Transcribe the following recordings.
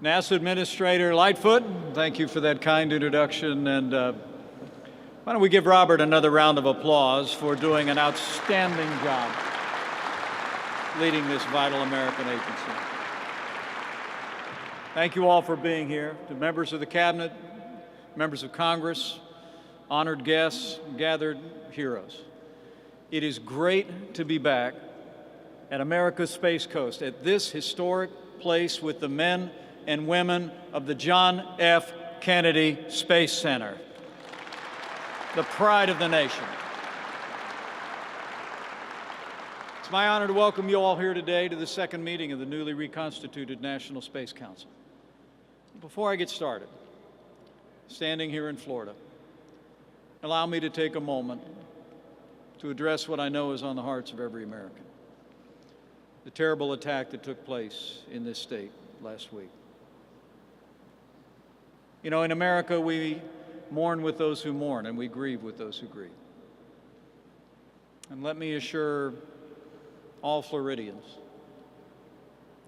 NASA Administrator Lightfoot, thank you for that kind introduction. And why don't we give Robert another round of applause for doing an outstanding job leading this vital American agency. Thank you all for being here. To members of the Cabinet, members of Congress, honored guests, gathered heroes. It is great to be back at America's Space Coast, at this historic place with the men and women of the John F. Kennedy Space Center, the pride of the nation. It's my honor to welcome you all here today to the second meeting of the newly reconstituted National Space Council. Before I get started, standing here in Florida, allow me to take a moment to address what I know is on the hearts of every American: the terrible attack that took place in this state last week. You know, in America, we mourn with those who mourn, and we grieve with those who grieve. And let me assure all Floridians,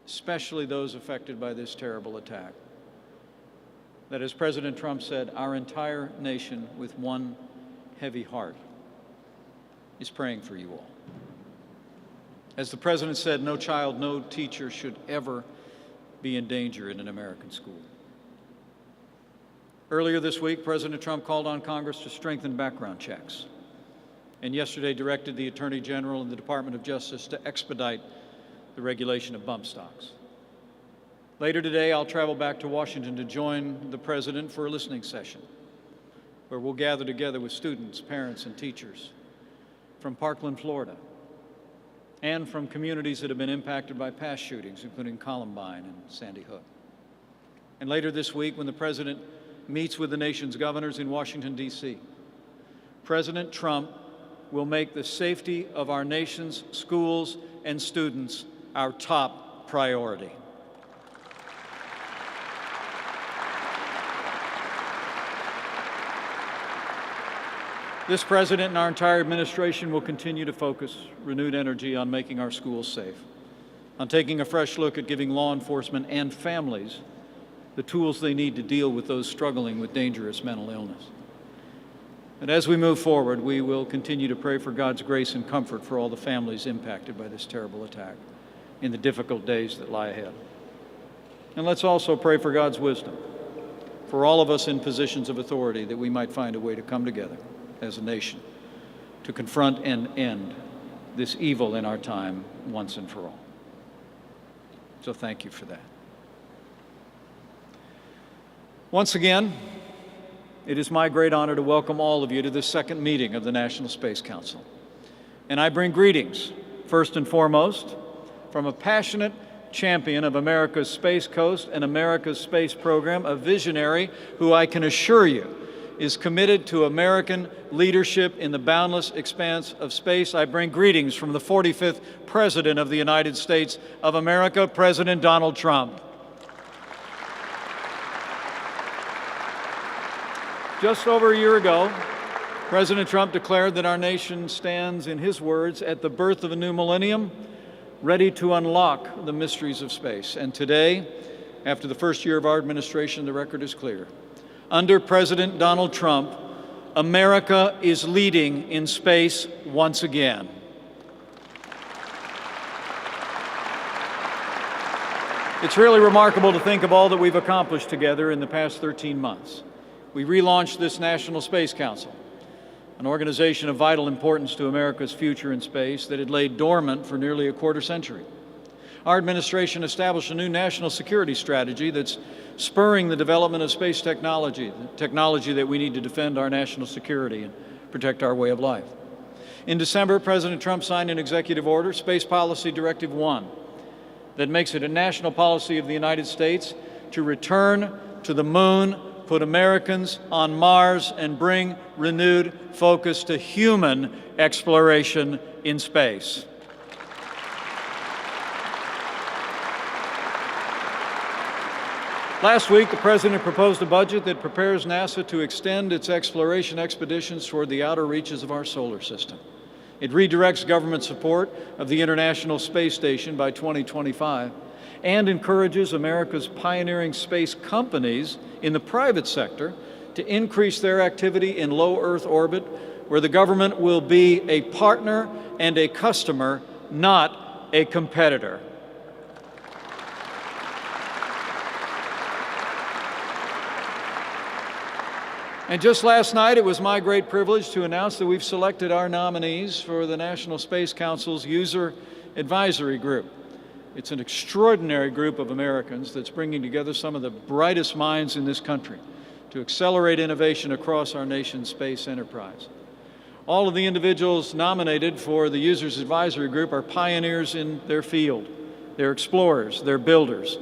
especially those affected by this terrible attack, that as President Trump said, our entire nation with one heavy heart is praying for you all. As the President said, no child, no teacher should ever be in danger in an American school. Earlier this week, President Trump called on Congress to strengthen background checks, and yesterday directed the Attorney General and the Department of Justice to expedite the regulation of bump stocks. Later today, I'll travel back to Washington to join the President for a listening session, where we'll gather together with students, parents, and teachers from Parkland, Florida, and from communities that have been impacted by past shootings, including Columbine and Sandy Hook. And later this week, when the President meets with the nation's governors in Washington, D.C., President Trump will make the safety of our nation's schools and students our top priority. This President and our entire administration will continue to focus renewed energy on making our schools safe, on taking a fresh look at giving law enforcement and families the tools they need to deal with those struggling with dangerous mental illness. And as we move forward, we will continue to pray for God's grace and comfort for all the families impacted by this terrible attack in the difficult days that lie ahead. And let's also pray for God's wisdom for all of us in positions of authority, that we might find a way to come together as a nation to confront and end this evil in our time once and for all. So thank you for that. Once again, it is my great honor to welcome all of you to this second meeting of the National Space Council. And I bring greetings, first and foremost, from a passionate champion of America's Space Coast and America's space program, a visionary who I can assure you is committed to American leadership in the boundless expanse of space. I bring greetings from the 45th President of the United States of America, President Donald Trump. Just over a year ago, President Trump declared that our nation stands, in his words, at the birth of a new millennium, ready to unlock the mysteries of space. And today, after the first year of our administration, the record is clear. Under President Donald Trump, America is leading in space once again. It's really remarkable to think of all that we've accomplished together in the past 13 months. We relaunched this National Space Council, an organization of vital importance to America's future in space that had laid dormant for nearly a quarter century. Our administration established a new national security strategy that's spurring the development of space technology, the technology that we need to defend our national security and protect our way of life. In December, President Trump signed an executive order, Space Policy Directive 1, that makes it a national policy of the United States to return to the moon, put Americans on Mars, and bring renewed focus to human exploration in space. Last week, the President proposed a budget that prepares NASA to extend its exploration expeditions toward the outer reaches of our solar system. It redirects government support of the International Space Station by 2025 and encourages America's pioneering space companies in the private sector to increase their activity in low Earth orbit, where the government will be a partner and a customer, not a competitor. And just last night, it was my great privilege to announce that we've selected our nominees for the National Space Council's User Advisory Group. It's an extraordinary group of Americans that's bringing together some of the brightest minds in this country to accelerate innovation across our nation's space enterprise. All of the individuals nominated for the Users Advisory Group are pioneers in their field. They're explorers, they're builders.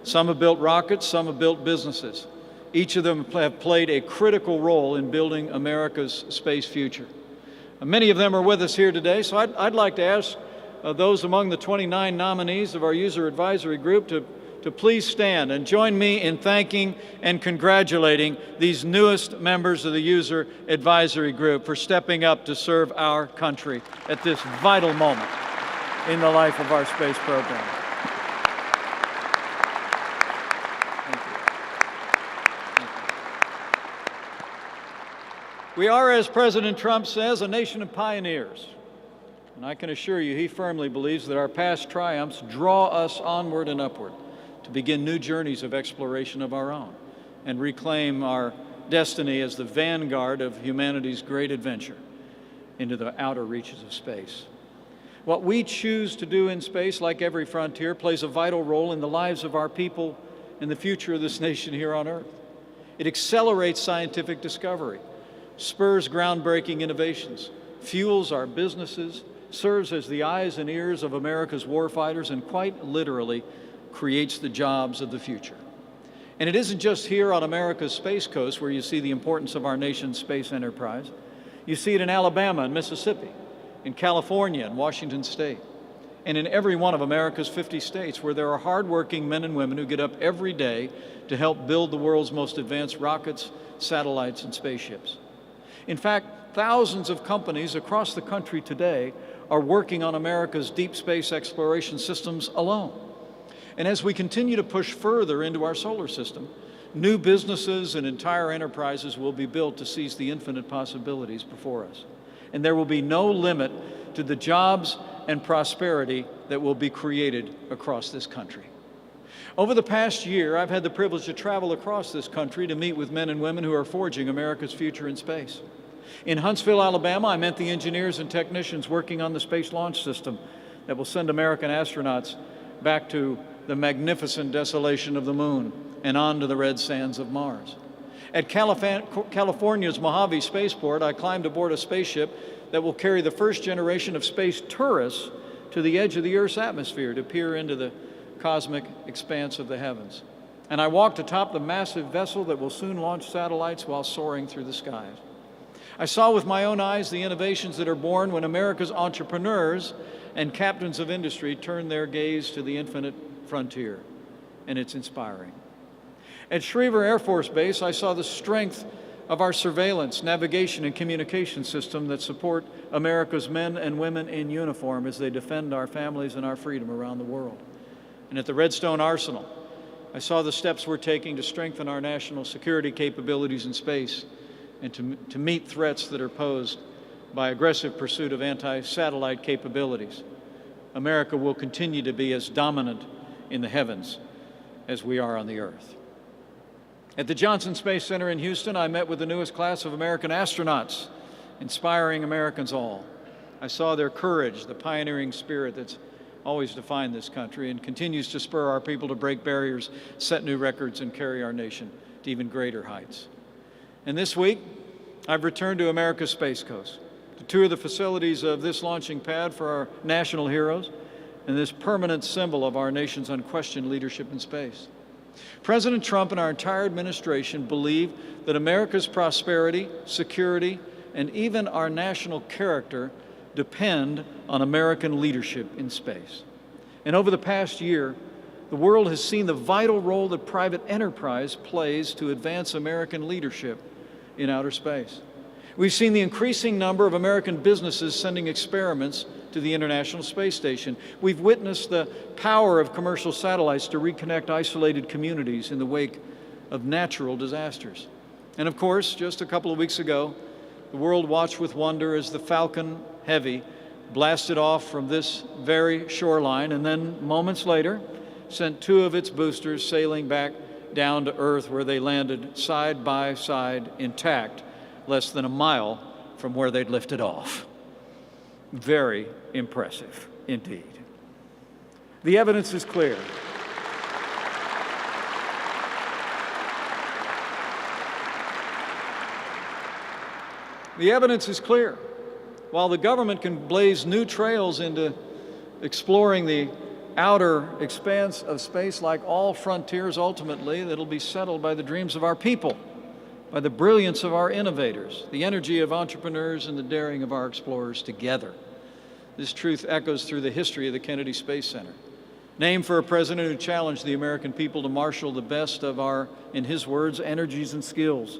Some have built rockets, some have built businesses. Each of them have played a critical role in building America's space future. Many of them are with us here today, so I'd like to ask those among the 29 nominees of our User Advisory Group to please stand and join me in thanking and congratulating these newest members of the User Advisory Group for stepping up to serve our country at this vital moment in the life of our space program. We are, as President Trump says, a nation of pioneers. And I can assure you he firmly believes that our past triumphs draw us onward and upward to begin new journeys of exploration of our own and reclaim our destiny as the vanguard of humanity's great adventure into the outer reaches of space. What we choose to do in space, like every frontier, plays a vital role in the lives of our people and the future of this nation here on Earth. It accelerates scientific discovery, spurs groundbreaking innovations, fuels our businesses, serves as the eyes and ears of America's warfighters, and quite literally creates the jobs of the future. And it isn't just here on America's Space Coast where you see the importance of our nation's space enterprise. You see it in Alabama and Mississippi, in California and Washington State, and in every one of America's 50 states where there are hardworking men and women who get up every day to help build the world's most advanced rockets, satellites, and spaceships. In fact, thousands of companies across the country today are working on America's deep space exploration systems alone. And as we continue to push further into our solar system, new businesses and entire enterprises will be built to seize the infinite possibilities before us. And there will be no limit to the jobs and prosperity that will be created across this country. Over the past year, I've had the privilege to travel across this country to meet with men and women who are forging America's future in space. In Huntsville, Alabama, I met the engineers and technicians working on the Space Launch System that will send American astronauts back to the magnificent desolation of the moon and onto the red sands of Mars. At California's Mojave Spaceport, I climbed aboard a spaceship that will carry the first generation of space tourists to the edge of the Earth's atmosphere to peer into the cosmic expanse of the heavens. And I walked atop the massive vessel that will soon launch satellites while soaring through the skies. I saw with my own eyes the innovations that are born when America's entrepreneurs and captains of industry turn their gaze to the infinite frontier, and it's inspiring. At Schriever Air Force Base, I saw the strength of our surveillance, navigation, and communication system that support America's men and women in uniform as they defend our families and our freedom around the world. And at the Redstone Arsenal, I saw the steps we're taking to strengthen our national security capabilities in space and to meet threats that are posed by aggressive pursuit of anti-satellite capabilities. America will continue to be as dominant in the heavens as we are on the Earth. At the Johnson Space Center in Houston, I met with the newest class of American astronauts, inspiring Americans all. I saw their courage, the pioneering spirit that's always defined this country and continues to spur our people to break barriers, set new records, and carry our nation to even greater heights. And this week, I've returned to America's Space Coast to tour the facilities of this launching pad for our national heroes and this permanent symbol of our nation's unquestioned leadership in space. President Trump and our entire administration believe that America's prosperity, security, and even our national character depend on American leadership in space. And over the past year, the world has seen the vital role that private enterprise plays to advance American leadership in outer space. We've seen the increasing number of American businesses sending experiments to the International Space Station. We've witnessed the power of commercial satellites to reconnect isolated communities in the wake of natural disasters. And of course, just a couple of weeks ago, the world watched with wonder as the Falcon Heavy blasted off from this very shoreline and then moments later sent two of its boosters sailing back down to Earth, where they landed side by side intact, less than a mile from where they'd lifted off. Very impressive indeed. The evidence is clear. The evidence is clear. While the government can blaze new trails into exploring the outer expanse of space, like all frontiers, ultimately, that'll be settled by the dreams of our people, by the brilliance of our innovators, the energy of entrepreneurs, and the daring of our explorers together. This truth echoes through the history of the Kennedy Space Center, named for a president who challenged the American people to marshal the best of our, in his words, energies and skills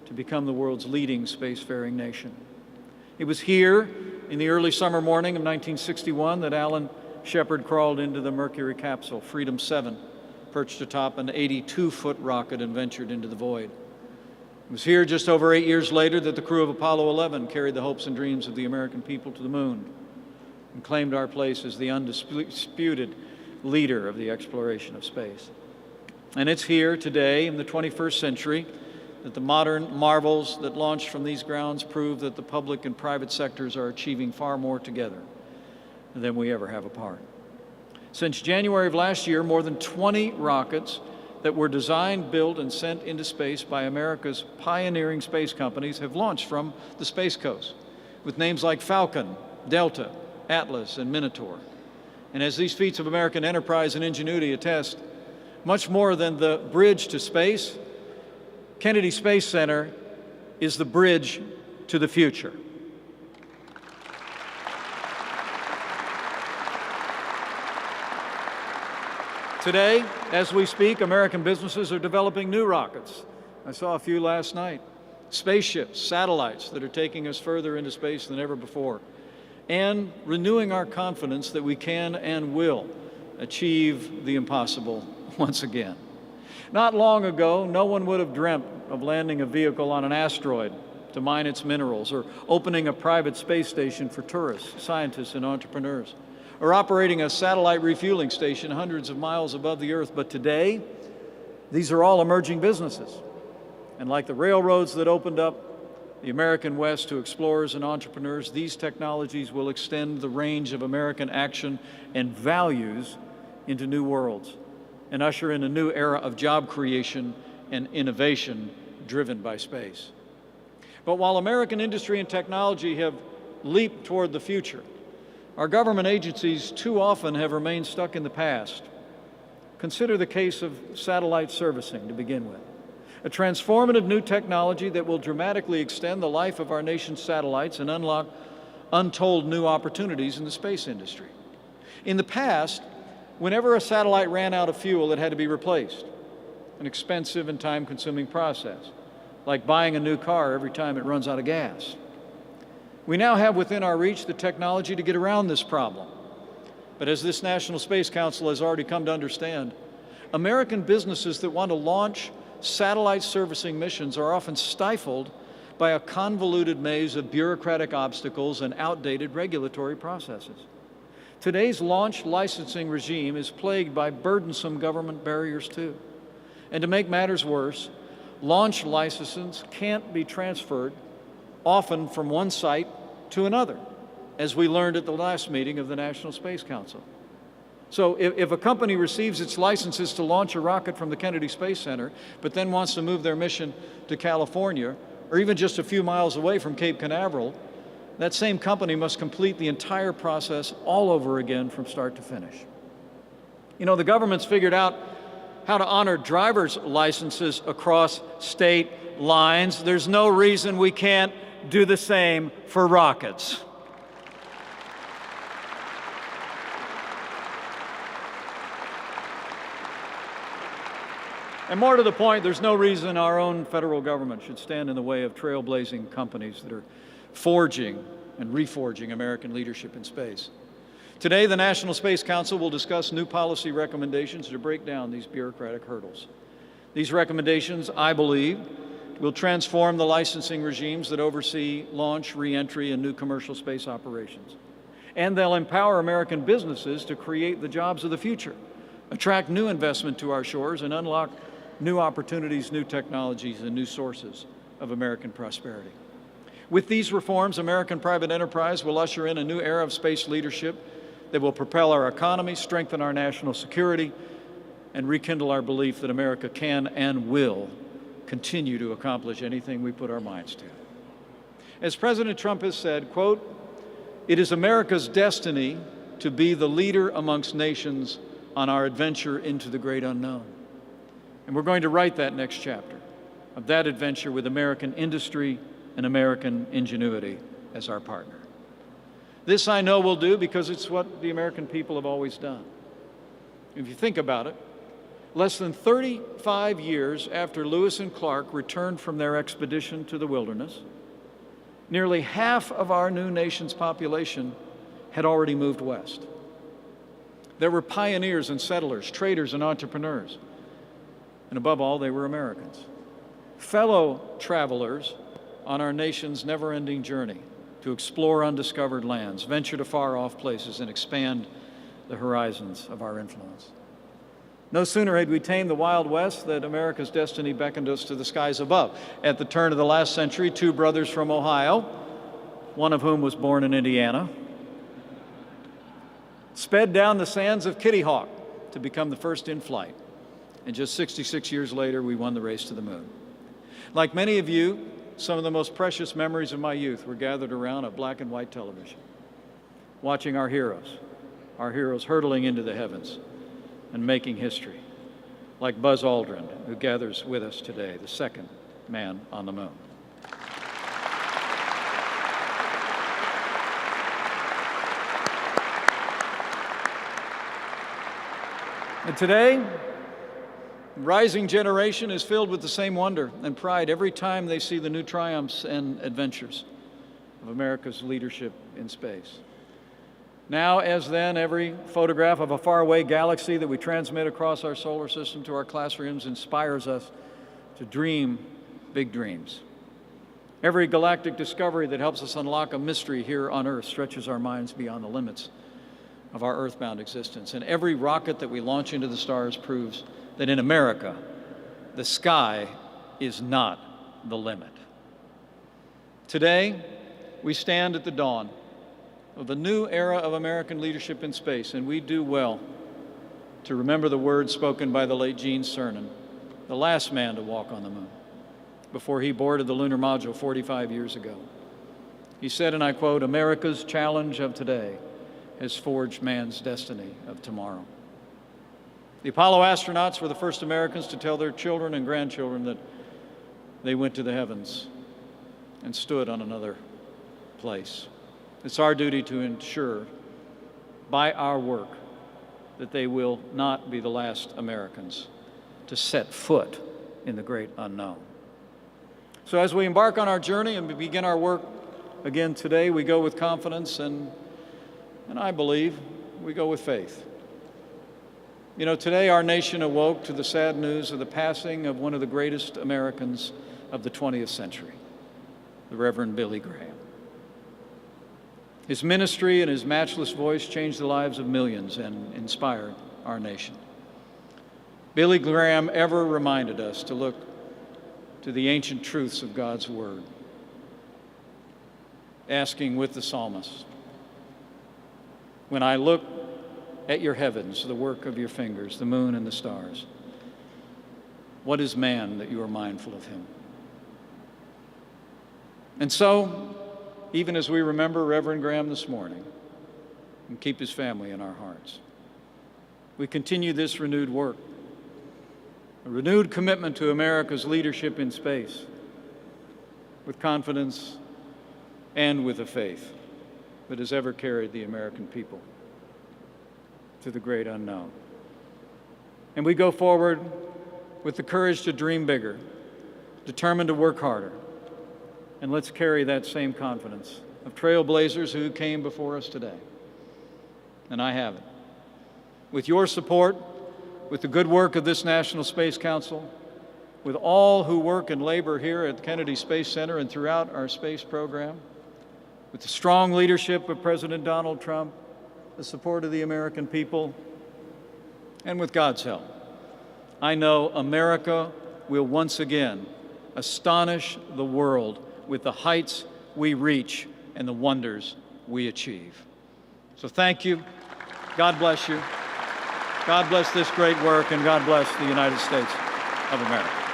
to become the world's leading spacefaring nation. It was here in the early summer morning of 1961 that Alan Shepard crawled into the Mercury capsule, Freedom 7, perched atop an 82-foot rocket and ventured into the void. It was here just over 8 years later that the crew of Apollo 11 carried the hopes and dreams of the American people to the moon and claimed our place as the undisputed leader of the exploration of space. And it's here today in the 21st century that the modern marvels that launch from these grounds prove that the public and private sectors are achieving far more together than we ever have apart. Since January of last year, more than 20 rockets that were designed, built, and sent into space by America's pioneering space companies have launched from the Space Coast, with names like Falcon, Delta, Atlas, and Minotaur. And as these feats of American enterprise and ingenuity attest, much more than the bridge to space, Kennedy Space Center is the bridge to the future. Today, as we speak, American businesses are developing new rockets. I saw a few last night. Spaceships, satellites that are taking us further into space than ever before, and renewing our confidence that we can and will achieve the impossible once again. Not long ago, no one would have dreamt of landing a vehicle on an asteroid to mine its minerals, or opening a private space station for tourists, scientists, and entrepreneurs, or operating a satellite refueling station hundreds of miles above the Earth. But today, these are all emerging businesses. And like the railroads that opened up the American West to explorers and entrepreneurs, these technologies will extend the range of American action and values into new worlds and usher in a new era of job creation and innovation driven by space. But while American industry and technology have leaped toward the future, our government agencies too often have remained stuck in the past. Consider the case of satellite servicing to begin with, a transformative new technology that will dramatically extend the life of our nation's satellites and unlock untold new opportunities in the space industry. In the past, whenever a satellite ran out of fuel, it had to be replaced, an expensive and time-consuming process, like buying a new car every time it runs out of gas. We now have within our reach the technology to get around this problem. But as this National Space Council has already come to understand, American businesses that want to launch satellite servicing missions are often stifled by a convoluted maze of bureaucratic obstacles and outdated regulatory processes. Today's launch licensing regime is plagued by burdensome government barriers too. And to make matters worse, launch licenses can't be transferred, often from one site to another, as we learned at the last meeting of the National Space Council. So if a company receives its licenses to launch a rocket from the Kennedy Space Center, but then wants to move their mission to California, or even just a few miles away from Cape Canaveral, that same company must complete the entire process all over again from start to finish. You know, the government's figured out how to honor driver's licenses across state lines. There's no reason we can't do the same for rockets. And more to the point, there's no reason our own federal government should stand in the way of trailblazing companies that are forging and reforging American leadership in space. Today, the National Space Council will discuss new policy recommendations to break down these bureaucratic hurdles. These recommendations, I believe, will transform the licensing regimes that oversee launch, re-entry, and new commercial space operations. And they'll empower American businesses to create the jobs of the future, attract new investment to our shores, and unlock new opportunities, new technologies, and new sources of American prosperity. With these reforms, American private enterprise will usher in a new era of space leadership that will propel our economy, strengthen our national security, and rekindle our belief that America can and will continue to accomplish anything we put our minds to. As President Trump has said, quote, "It is America's destiny to be the leader amongst nations on our adventure into the great unknown." And we're going to write that next chapter of that adventure with American industry and American ingenuity as our partner. This I know we'll do because it's what the American people have always done. If you think about it, less than 35 years after Lewis and Clark returned from their expedition to the wilderness, nearly half of our new nation's population had already moved west. There were pioneers and settlers, traders and entrepreneurs. And above all, they were Americans, fellow travelers on our nation's never-ending journey to explore undiscovered lands, venture to far-off places, and expand the horizons of our influence. No sooner had we tamed the Wild West than America's destiny beckoned us to the skies above. At the turn of the last century, two brothers from Ohio, one of whom was born in Indiana, sped down the sands of Kitty Hawk to become the first in flight. And just 66 years later, we won the race to the moon. Like many of you, some of the most precious memories of my youth were gathered around a black and white television, watching our heroes hurtling into the heavens and making history, like Buzz Aldrin, who gathers with us today, the second man on the moon. And today, the rising generation is filled with the same wonder and pride every time they see the new triumphs and adventures of America's leadership in space. Now, as then, every photograph of a faraway galaxy that we transmit across our solar system to our classrooms inspires us to dream big dreams. Every galactic discovery that helps us unlock a mystery here on Earth stretches our minds beyond the limits of our earthbound existence. And every rocket that we launch into the stars proves that in America, the sky is not the limit. Today, we stand at the dawn of a new era of American leadership in space, and we do well to remember the words spoken by the late Gene Cernan, the last man to walk on the moon, before he boarded the lunar module 45 years ago. He said, and I quote, "America's challenge of today has forged man's destiny of tomorrow." The Apollo astronauts were the first Americans to tell their children and grandchildren that they went to the heavens and stood on another place. It's our duty to ensure by our work that they will not be the last Americans to set foot in the great unknown. So as we embark on our journey and begin our work again today, we go with confidence and I believe we go with faith. You know, today our nation awoke to the sad news of the passing of one of the greatest Americans of the 20th century, the Reverend Billy Graham. His ministry and his matchless voice changed the lives of millions and inspired our nation. Billy Graham ever reminded us to look to the ancient truths of God's Word, asking with the psalmist, "When I look at your heavens, the work of your fingers, the moon and the stars, what is man that you are mindful of him?" And so, even as we remember Reverend Graham this morning and keep his family in our hearts, we continue this renewed work, a renewed commitment to America's leadership in space, with confidence and with a faith that has ever carried the American people to the great unknown. And we go forward with the courage to dream bigger, determined to work harder. And let's carry that same confidence of trailblazers who came before us today. And I have it. With your support, with the good work of this National Space Council, with all who work and labor here at Kennedy Space Center and throughout our space program, with the strong leadership of President Donald Trump, the support of the American people, and with God's help, I know America will once again astonish the world with the heights we reach and the wonders we achieve. So thank you. God bless you. God bless this great work, and God bless the United States of America.